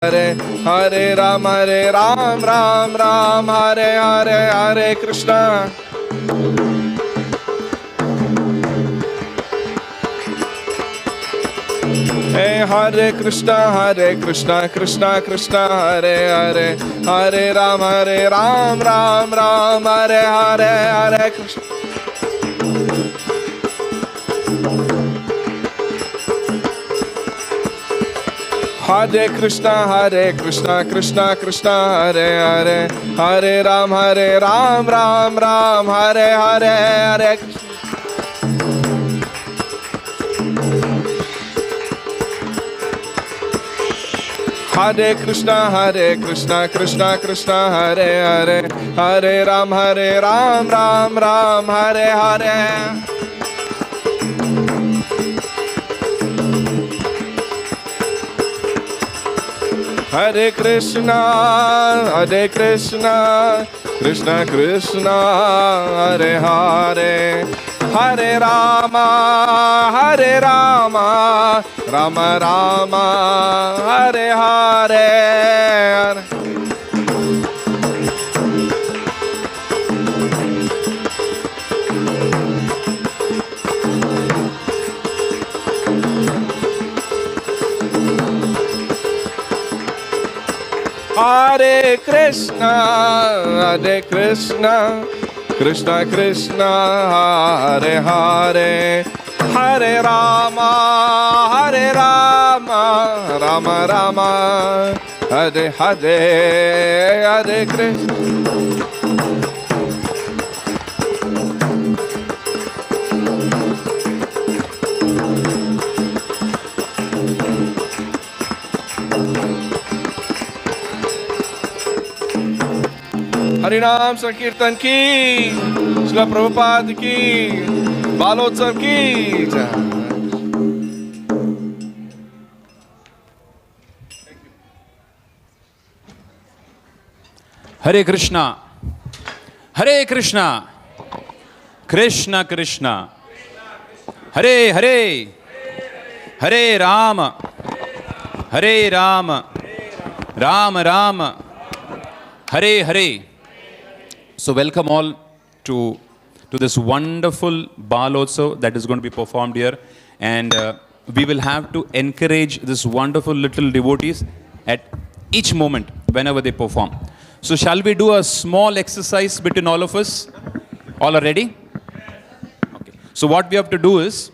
Hare Hare Ram, Ram Ram, Hare Hare, Hare Krishna. Hey, Hare Krishna, Krishna Krishna, Hare Hare, Hare Ram, Ram Ram, Hare Hare, Hare Krishna. Hare Krishna, Krishna Krishna, Hare Hare, Hare Ram, Ram Hare Hare, Hare Krishna. Hare Krishna, Krishna Krishna, Hare Hare, Hare Ram, Ram Hare Hare. Hare Krishna, Krishna Krishna, Hare Hare, Hare Rama, Rama Rama, Hare Hare. Hare Krishna, Krishna Krishna, Hare Hare, Hare Rama, Rama Rama, Hare Hare, Hare Krishna. Harinam Sankirtan ki, Srila Prabhupada ki, Balotsav ki. Hare Krishna, Hare Krishna, Krishna Krishna, Hare Hare, Hare Rama, Hare Rama, Rama Rama, Hare Hare. So welcome all to this wonderful Balotsav that is going to be performed here, and we will have to encourage this wonderful little devotees at each moment whenever they perform. So shall we do a small exercise between all of us? All are ready? Okay. So what we have to do is,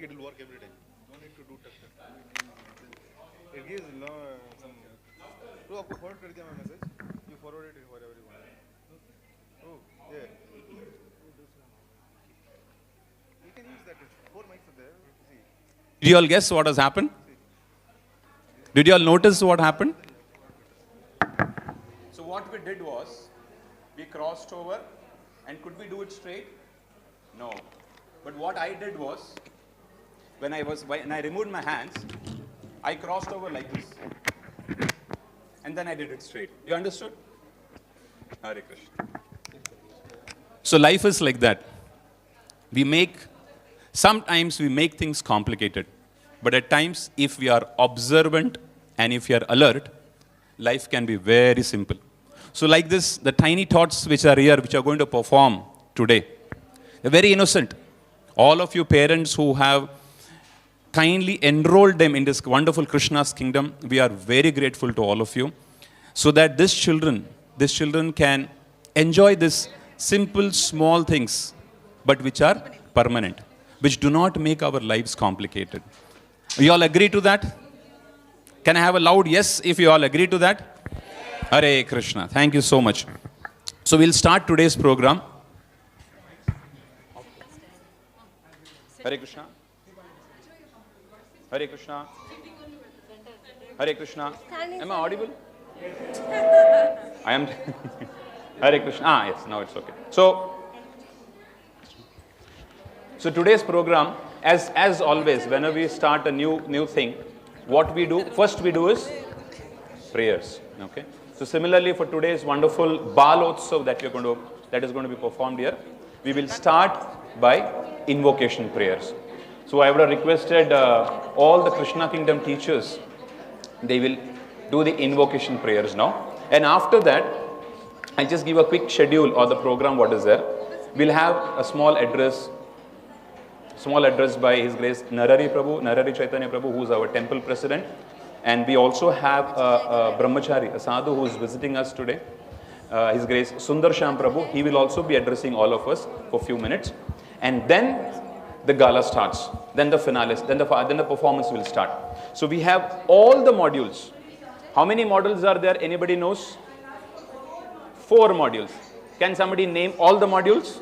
it will work every time. Don't need to do touch. It gives some. तो आपको forward कर दिया मैं message. You forward it whatever you want. Oh yeah. You can use that. 4 mics are there. See. did you all guess what has happened? Did you all notice what happened? So what we did was, we crossed over, and could we do it straight? No. But what I did was, when I removed my hands, I crossed over like this, and then I did it straight. You understood? Hare Krishna. So life is like that. Sometimes we make things complicated, but at times, if we are observant and if we are alert, life can be very simple. So like this, the tiny tots which are here, which are going to perform today, they're very innocent. All of you parents who have kindly enrolled them in this wonderful Krishna's kingdom, we are very grateful to all of you, so that these children can enjoy these simple, small things, but which are permanent, which do not make our lives complicated. You all agree to that? Can I have a loud yes if you all agree to that? Hare Krishna. Thank you so much. So we'll start today's program. Hare Krishna. Hare Krishna. Hare Krishna. Am I audible? I am. Hare Krishna. Yes, now it's okay. So today's program as always, whenever we start a new thing, what we do, first we do is prayers. Okay. So similarly for today's wonderful Balotsav that is going to be performed here, we will start by invocation prayers. So I would have requested all the Krishna Kingdom teachers, they will do the invocation prayers now. And after that, I'll just give a quick schedule or the program what is there. We'll have a small address by His Grace Narahari Chaitanya Prabhu, who is our temple president. And we also have a brahmachari, a sadhu who is visiting us today, His Grace Sundar Shyam Prabhu. He will also be addressing all of us for a few minutes. And then the gala starts, then the finales, then the performance will start. So we have all the modules. How many modules are there? Anybody knows? 4 modules. Can somebody name all the modules?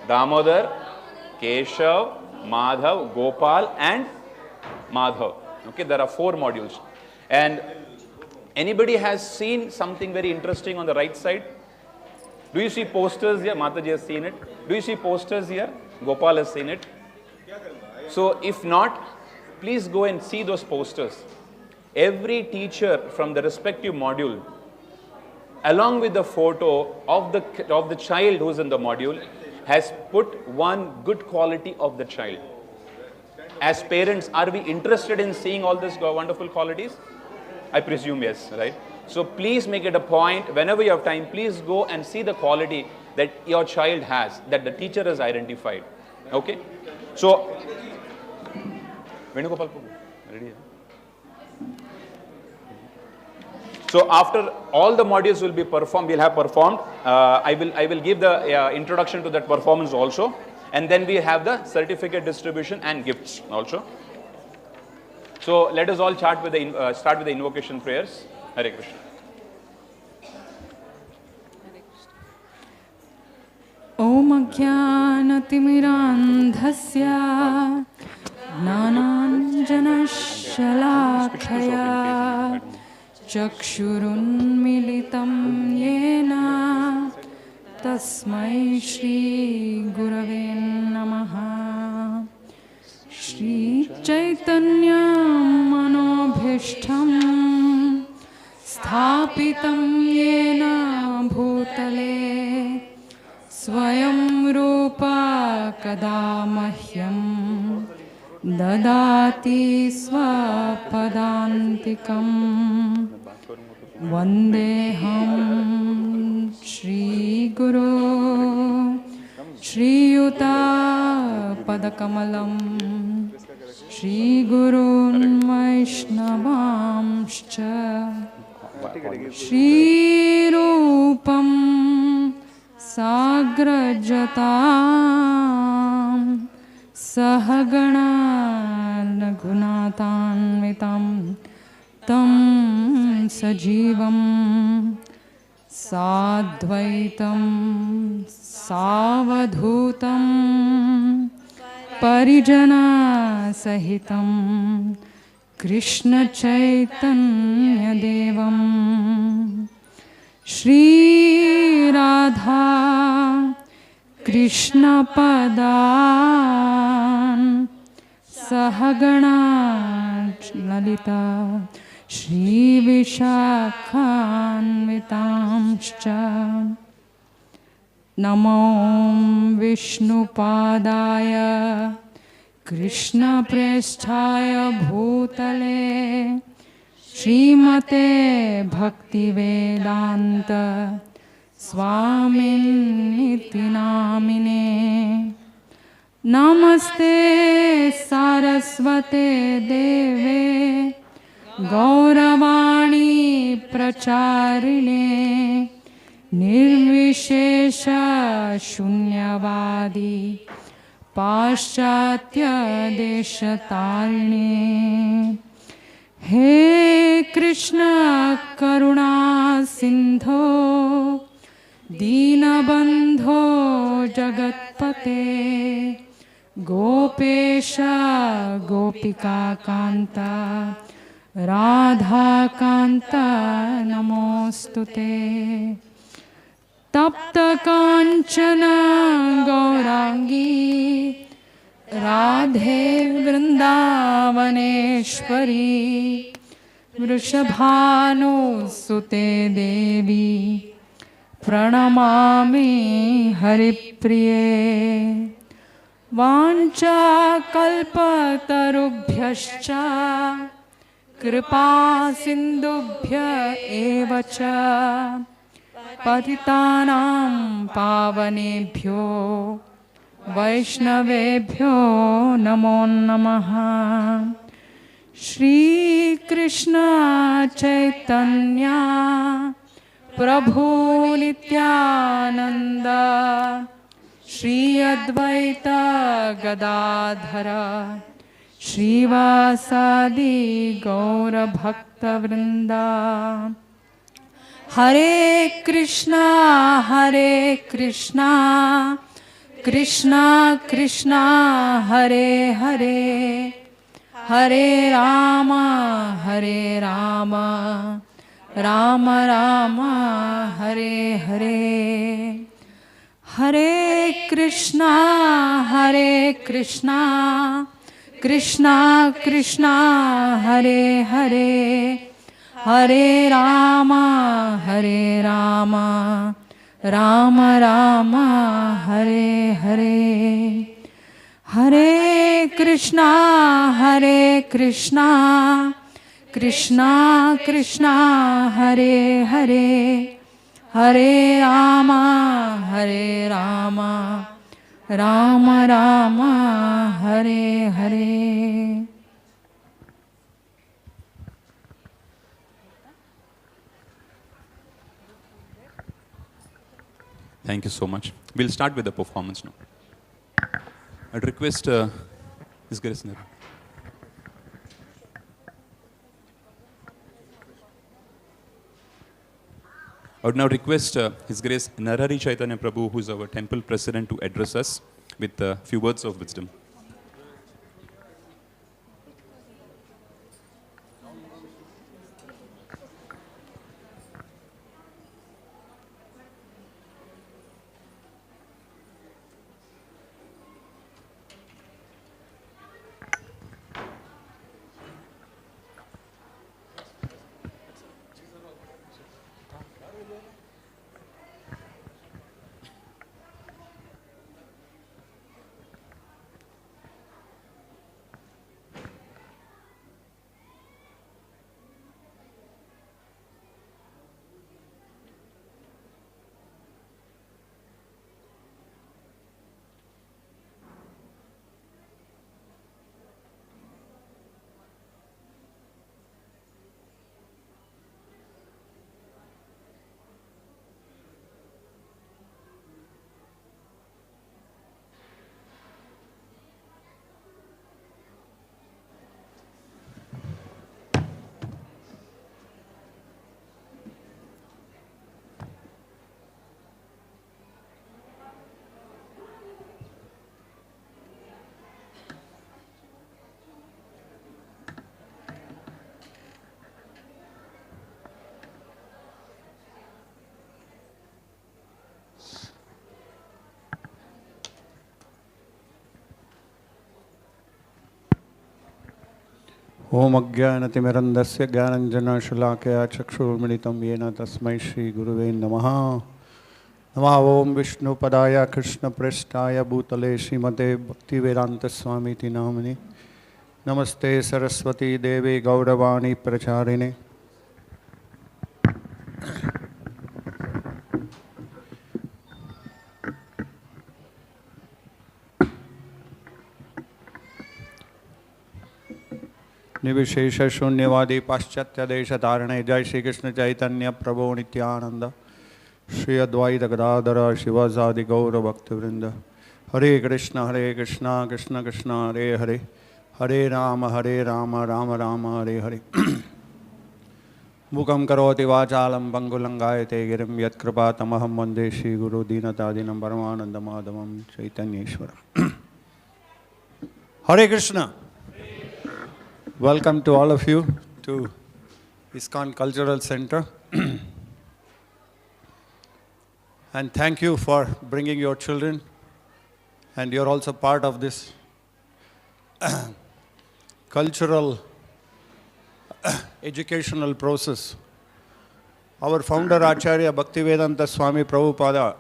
Damodar, Keshav, Madhav, Gopal and Madhav. Okay, there are 4 modules. And anybody has seen something very interesting on the right side? Do you see posters here? Mataji has seen it. Do you see posters here? Gopal has seen it. So if not, please go and see those posters. Every teacher from the respective module, along with the photo of the child who is in the module, has put one good quality of the child. As parents, are we interested in seeing all these wonderful qualities? I presume yes, right? So please make it a point, whenever you have time, please go and see the quality that your child has, that the teacher has identified. Okay? So, Venugopal Prabhu, ready? So after all the modules will be performed, we'll have performed. I will give the introduction to that performance also, and then we have the certificate distribution and gifts also. So let us all start with the invocation prayers. Hare Krishna. Om Ajnanatimidandhasya Jnananjana Shalakaya Chakshurunmilitam Yena Tasmai Shri Gurave Namaha. Shri Chaitanya Manobhishtam Sthapitam Yena Bhutale Swayam Rupa Kadamahyam Dadati Swapadantikam Vandeham Shri Guru Shri Yuta Padakamalam Shri Gurun Vaishnavamscha Shri Rupam Sagrajatam Sahagana Nagunatanvitam Tam Sajivam Sadvaitam Savadhutam Parijana Sahitam Krishna Chaitanya Devam Shri Radha Krishna Padan Sahagana Lalita Shri Vishakhanvitamscha Namo Vishnu Padaya Krishna Presthaya Bhutale Srimate Bhakti Vedanta Swaminiti Namine Namaste Saraswate Deve Gauravani Pracharine Nirvishesha Shunyavadi Paschatya Deshatarine He Krishna Karuna Sindho Dinabandho Jagatpate Gopesha Gopika Kanta Radha Kanta Namostute Tapta Kanchana Gaurangi Radhe Vrindavaneshwari वृषभानुसुते देवी प्रणमामि हरिप्रिये वाञ्छाकल्पतरुभ्यश्च कृपा सिन्धुभ्य एव च पतितानां पावनेभ्यो वैष्णवेभ्यो नमो नमः। श्रीकृष्ण चैतन्य प्रभु नित्यानंद श्री अद्वैत गदाधर श्रीवासादि गौरभक्तवृंदा। हरे कृष्णा कृष्णा कृष्णा हरे हरे हरे राम राम राम हरे हरे। हरे कृष्णा कृष्णा कृष्णा हरे हरे हरे राम राम राम हरे हरे। हरे Krishna Krishna Krishna Hare Hare Hare Ram Ram Ram Hare Hare. Thank you so much. We'll start with the performance now. I'd request His Grace Narahari. I would now request His Grace Narahari Chaitanya Prabhu, who is our temple president, to address us with a few words of wisdom. ओम अज्ञानतिमिरन्धस्य ज्ञानञ्जनशलाकया चक्षुर्मिलितं येन तस्मै श्रीगुरुवे नमः। नमः ओं विष्णुपदाय कृष्णप्रेष्ठाय भूतले श्रीमते भक्तिवेदान्तस्वामीति नामिने। नमस्ते सरस्वती देवे गौरवाणी प्रचारिणे। निर्विशेष शून्यवादी पाश्चात्य देश धारणे। जय श्री कृष्ण चैतन्य प्रभु नित्यानंद श्री अद्वैत गदाधर शिवासादि गौर भक्तवृंद। हरे कृष्ण कृष्ण कृष्ण हरे हरे हरे राम राम राम हरे हरे। मुखं करोति वाचालं पंगुलंगायते गिरिं यत्कृपातमहं वन्दे श्रीगुरु दीनतादिनं परमानन्दमाधवं चैतन्येश्वरम्। हरे Krishna. Welcome to all of you to ISKCON Cultural Center. And thank you for bringing your children, and you're also part of this cultural educational process. Our founder Acharya Bhaktivedanta Swami Prabhupada,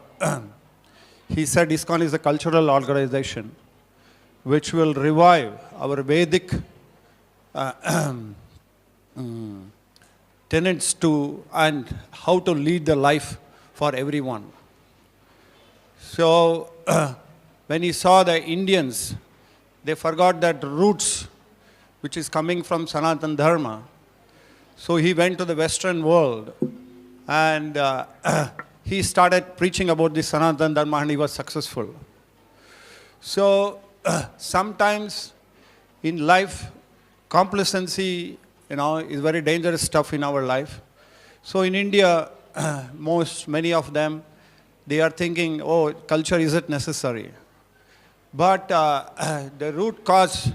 he said ISKCON is a cultural organization which will revive our Vedic tenets to and how to lead the life for everyone. So when he saw the Indians, they forgot that roots which is coming from Sanatana Dharma. So he went to the Western world and he started preaching about the Sanatana Dharma and he was successful. So sometimes in life, complacency, is very dangerous stuff in our life. So in India, many of them, they are thinking, oh, culture isn't necessary. But the root cause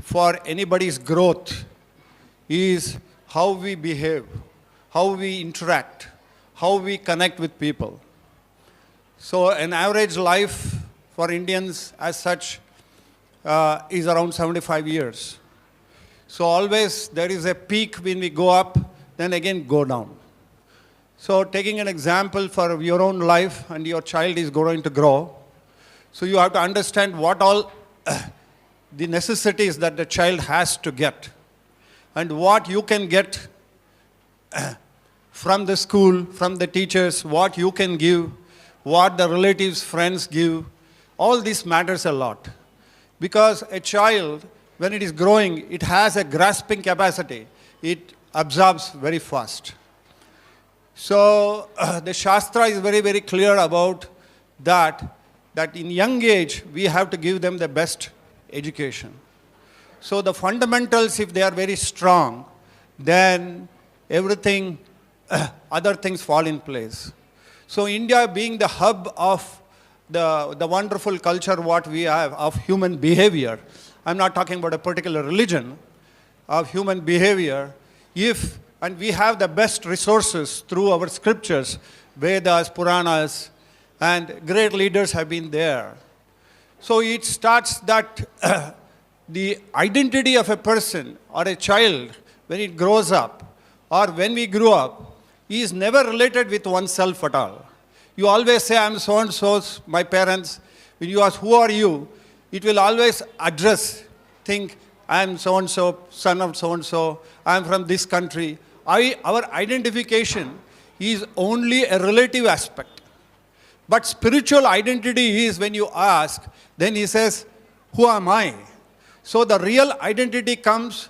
for anybody's growth is how we behave, how we interact, how we connect with people. So an average life for Indians as such is around 75 years. So always there is a peak when we go up, then again go down. So taking an example for your own life and your child is going to grow, so you have to understand what all the necessities that the child has to get and what you can get from the school, from the teachers, what you can give, what the relatives, friends give. All this matters a lot. Because a child, when it is growing, it has a grasping capacity. It absorbs very fast. So the Shastra is very, very clear about that in young age, we have to give them the best education. So the fundamentals, if they are very strong, then everything, other things fall in place. So India being the hub of the wonderful culture what we have of human behavior, I'm not talking about a particular religion, of human behavior, and we have the best resources through our scriptures, Vedas, Puranas, and great leaders have been there. So it starts that the identity of a person or a child, when it grows up, or when we grew up, is never related with oneself at all. You always say, I'm so-and-so's, my parents. When you ask, who are you? It will always think, I'm so-and-so, son of so-and-so, I'm from this country. Our identification is only a relative aspect. But spiritual identity is when you ask, then he says, who am I? So the real identity comes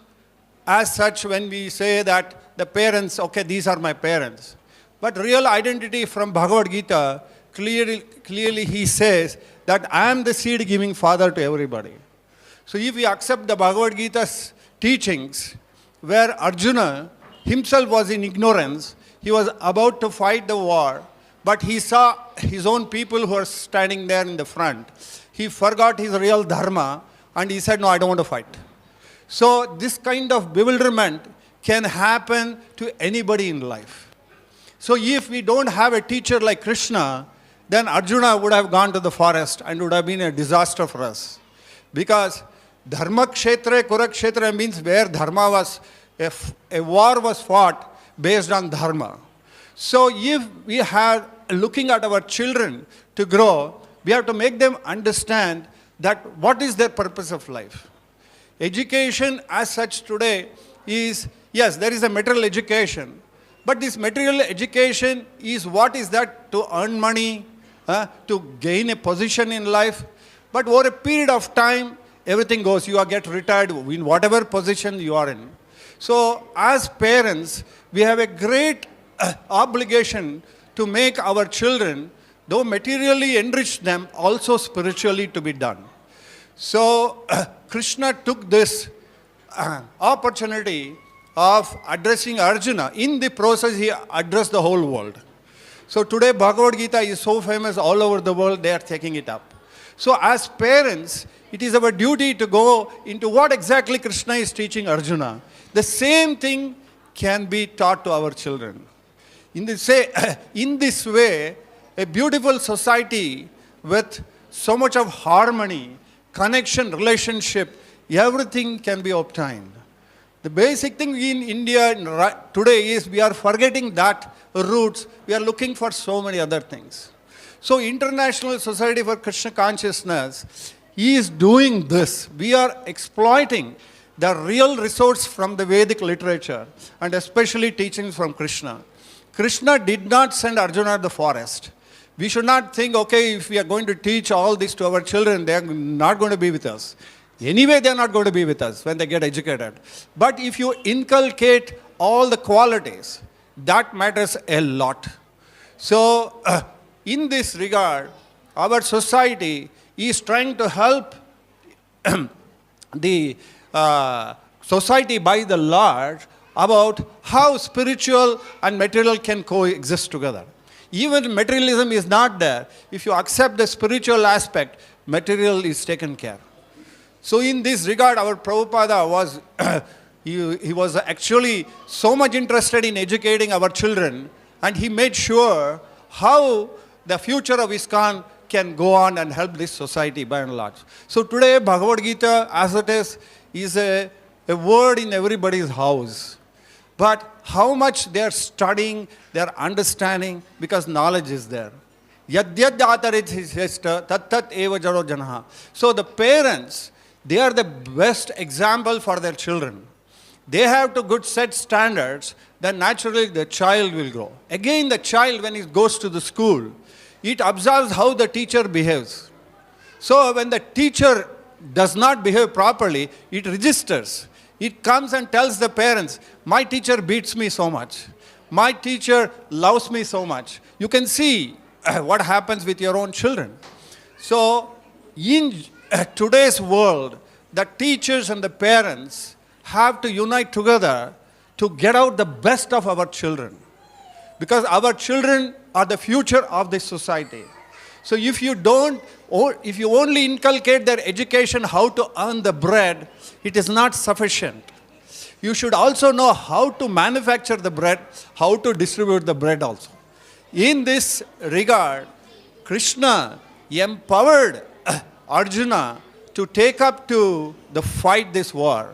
as such when we say that the parents, okay, these are my parents. But real identity from Bhagavad Gita, clearly he says that I am the seed-giving father to everybody. So if we accept the Bhagavad Gita's teachings, where Arjuna himself was in ignorance, he was about to fight the war, but he saw his own people who are standing there in the front. He forgot his real dharma and he said, no, I don't want to fight. So this kind of bewilderment can happen to anybody in life. So if we don't have a teacher like Krishna, then Arjuna would have gone to the forest and would have been a disaster for us. Because Dharma Kshetra, Kurukshetra means where dharma was, a war was fought based on dharma. So if we are looking at our children to grow, we have to make them understand that what is their purpose of life. Education as such today is, yes, there is a material education. But this material education is what is that? To earn money, to gain a position in life. But over a period of time, everything goes. You get retired in whatever position you are in. So as parents, we have a great obligation to make our children, though materially enrich them, also spiritually to be done. So Krishna took this opportunity of addressing Arjuna. In the process, he addressed the whole world. So today, Bhagavad Gita is so famous all over the world, they are taking it up. So as parents, it is our duty to go into what exactly Krishna is teaching Arjuna. The same thing can be taught to our children. In this way, a beautiful society with so much of harmony, connection, relationship everything can be obtained. The basic thing in India today is we are forgetting that roots. We are looking for so many other things. So International Society for Krishna Consciousness is doing this. We are exploiting the real resource from the Vedic literature and especially teachings from Krishna. Krishna did not send Arjuna to the forest. We should not think, okay, if we are going to teach all this to our children, they are not going to be with us. Anyway, they are not going to be with us when they get educated. But if you inculcate all the qualities, that matters a lot. So, in this regard, our society is trying to help the society by the large about how spiritual and material can coexist together. Even materialism is not there. If you accept the spiritual aspect, material is taken care. So in this regard, our Prabhupada was, he was actually so much interested in educating our children, and he made sure how the future of ISKCON can go on and help this society by and large. So today, Bhagavad Gita, as it is a word in everybody's house. But how much they are studying, they are understanding, because knowledge is there. Yadyad atarit tat eva jaro janaha. So the parents, they are the best example for their children. They have to good set standards, then naturally the child will grow. Again, the child, when he goes to the school, it observes how the teacher behaves. So when the teacher does not behave properly, it registers. It comes and tells the parents, my teacher beats me so much. My teacher loves me so much. You can see what happens with your own children. So in today's world, the teachers and the parents have to unite together to get out the best of our children. Because our children are the future of this society. So if you don't, or if you only inculcate their education how to earn the bread, it is not sufficient. You should also know how to manufacture the bread, how to distribute the bread also. In this regard, Krishna empowered Arjuna to take up to the fight this war.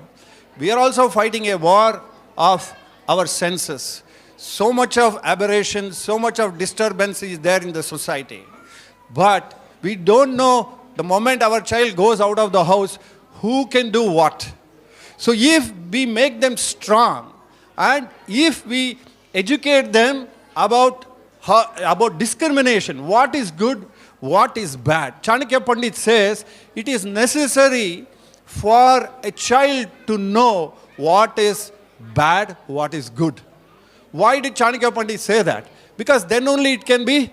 We are also fighting a war of our senses. So much of aberration, so much of disturbance is there in the society. But we don't know the moment our child goes out of the house, who can do what. So if we make them strong, and if we educate them about discrimination, what is good, what is bad. Chanakya Pandit says, it is necessary for a child to know what is bad, what is good. Why did Chanakya Pandit say that? Because then only it can be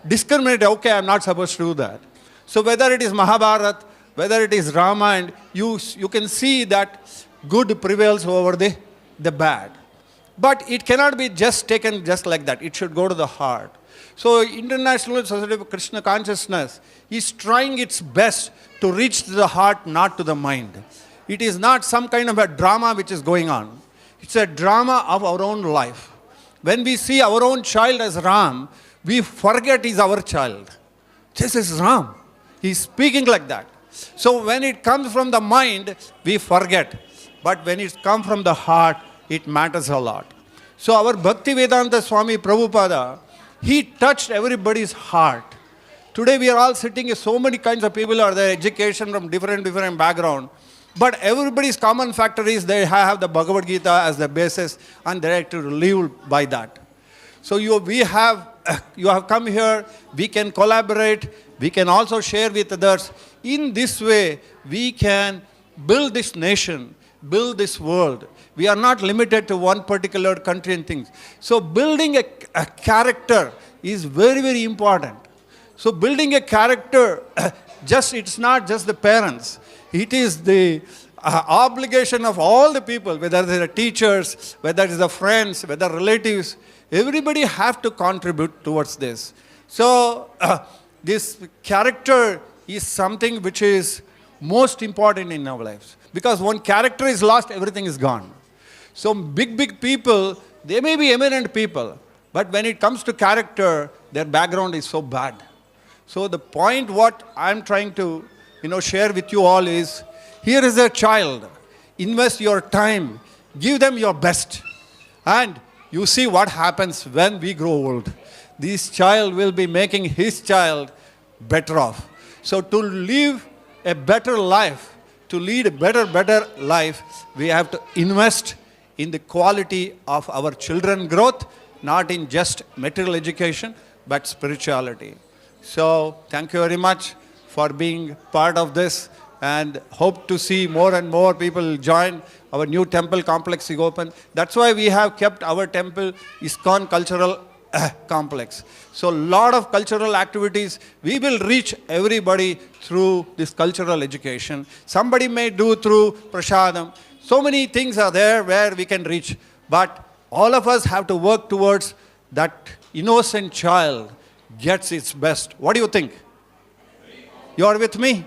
discriminated. Okay, I'm not supposed to do that. So whether it is Mahabharata, whether it is Ramayana, you can see that good prevails over the bad. But it cannot be just taken just like that. It should go to the heart. So International Society of Krishna Consciousness is trying its best to reach to the heart, not to the mind. It is not some kind of a drama which is going on. It's a drama of our own life. When we see our own child as Ram, we forget he's our child. This is Ram. He's speaking like that. So when it comes from the mind, we forget. But when it comes from the heart, it matters a lot. So our Bhaktivedanta Swami Prabhupada, he touched everybody's heart. Today we are all sitting, so many kinds of people are there, education from different background. But everybody's common factor is they have the Bhagavad Gita as the basis and they have to live by that. So you have come here, we can collaborate, we can also share with others. In this way, we can build this nation, build this world. We are not limited to one particular country and things. So building a character is very important. So building a character, it's not just the parents. It is the obligation of all the people, whether they are teachers, whether it is the friends, whether relatives. Everybody have to contribute towards this. So this character is something which is most important in our lives. Because when character is lost, everything is gone. So big people, they may be eminent people, but when it comes to character, their background is so bad. So the point what I'm trying to share with you all is, Here is a child. Invest your time. Give them your best. And you see what happens when we grow old. This child will be making his child better off. So to live a better life, to lead a better life, we have to invest in the quality of our children growth, not in just material education, but spirituality. So thank you very much for being part of this, and hope to see more and more people join our new temple complex is open. That's why we have kept our temple ISKCON Cultural Complex. So lot of cultural activities, we will reach everybody through this cultural education. Somebody may do through Prasadam. So many things are there where we can reach. But all of us have to work towards that innocent child gets its best. What do you think? You are with me?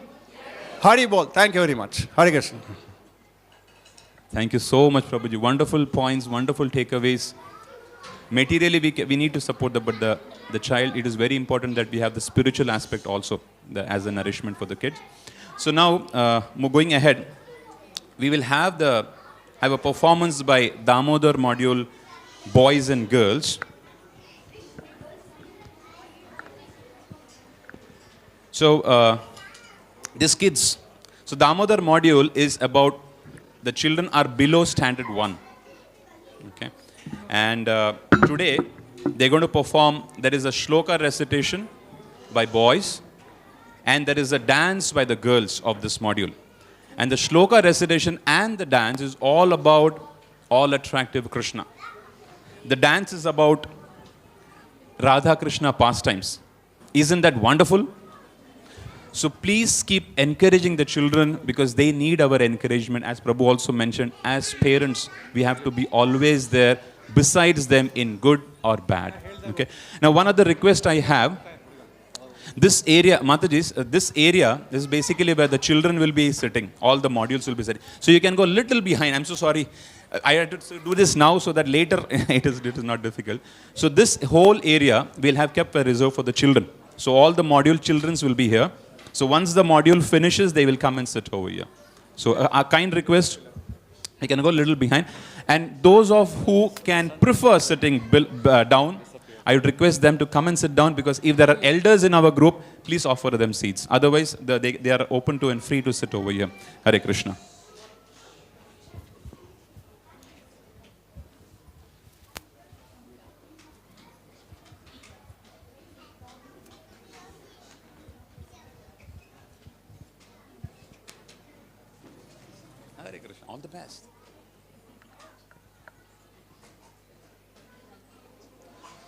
Hari Bol. Thank you very much. Hare Krishna. Thank you so much, Prabhuji. Wonderful points, wonderful takeaways. Materially, we need to support but the child, it is very important that we have the spiritual aspect also as a nourishment for the kids. So now, going ahead, we will have a performance by Damodar module, boys and girls. So, these kids, so Damodar module is about the children are below standard 1. Okay. And today, they're going to perform, there is a shloka recitation by boys, and there is a dance by the girls of this module. And the shloka recitation and the dance is all about all attractive Krishna. The dance is about Radha Krishna pastimes. Isn't that wonderful? So please keep encouraging the children, because they need our encouragement. As Prabhu also mentioned, as parents, we have to be always there besides them in good or bad. Okay. Now, one other request I have, this area, Mataji, this area is basically where the children will be sitting. All the modules will be sitting. So you can go a little behind. I'm so sorry. I had to do this now so that later it is not difficult. So this whole area we'll have kept a reserve for the children. So all the module children will be here. So once the module finishes, they will come and sit over here. So a kind request, you can go a little behind. And those of who can prefer sitting down, I would request them to come and sit down, because if there are elders in our group, please offer them seats. Otherwise, they are open to and free to sit over here. Hare Krishna. Hare Krishna. All the best.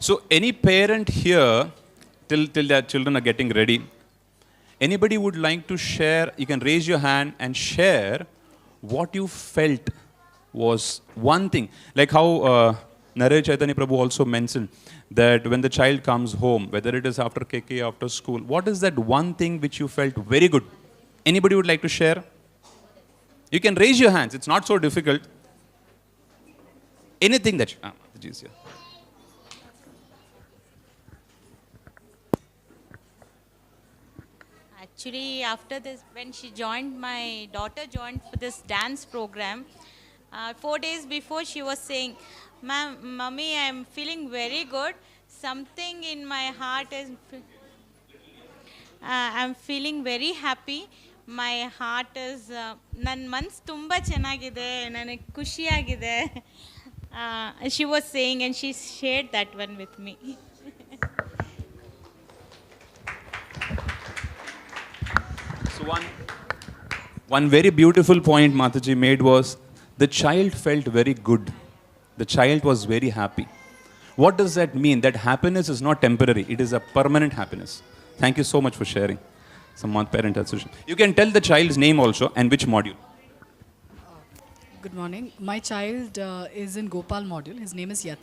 So any parent here, till their children are getting ready, anybody would like to share, you can raise your hand and share what you felt was one thing. Like how Narayana Chaitanya Prabhu also mentioned that when the child comes home, whether it is after KK, after school, what is that one thing which you felt very good? Anybody would like to share? You can raise your hands. It's not so difficult. Anything that you... geez, yeah. Actually, after this, when my daughter joined for this dance program, 4 days before she was saying, Mommy, I'm feeling very good. Something in my heart is, I'm feeling very happy. My heart is, nan mans tumba chenagide, nane kushi agide. She was saying, and she shared that one with me. So one very beautiful point Mataji made was, the child felt very good. The child was very happy. What does that mean? That happiness is not temporary. It is a permanent happiness. Thank you so much for sharing. Some parent association. You can tell the child's name also and which module. Good morning. My child is in Gopal module. His name is Yatha.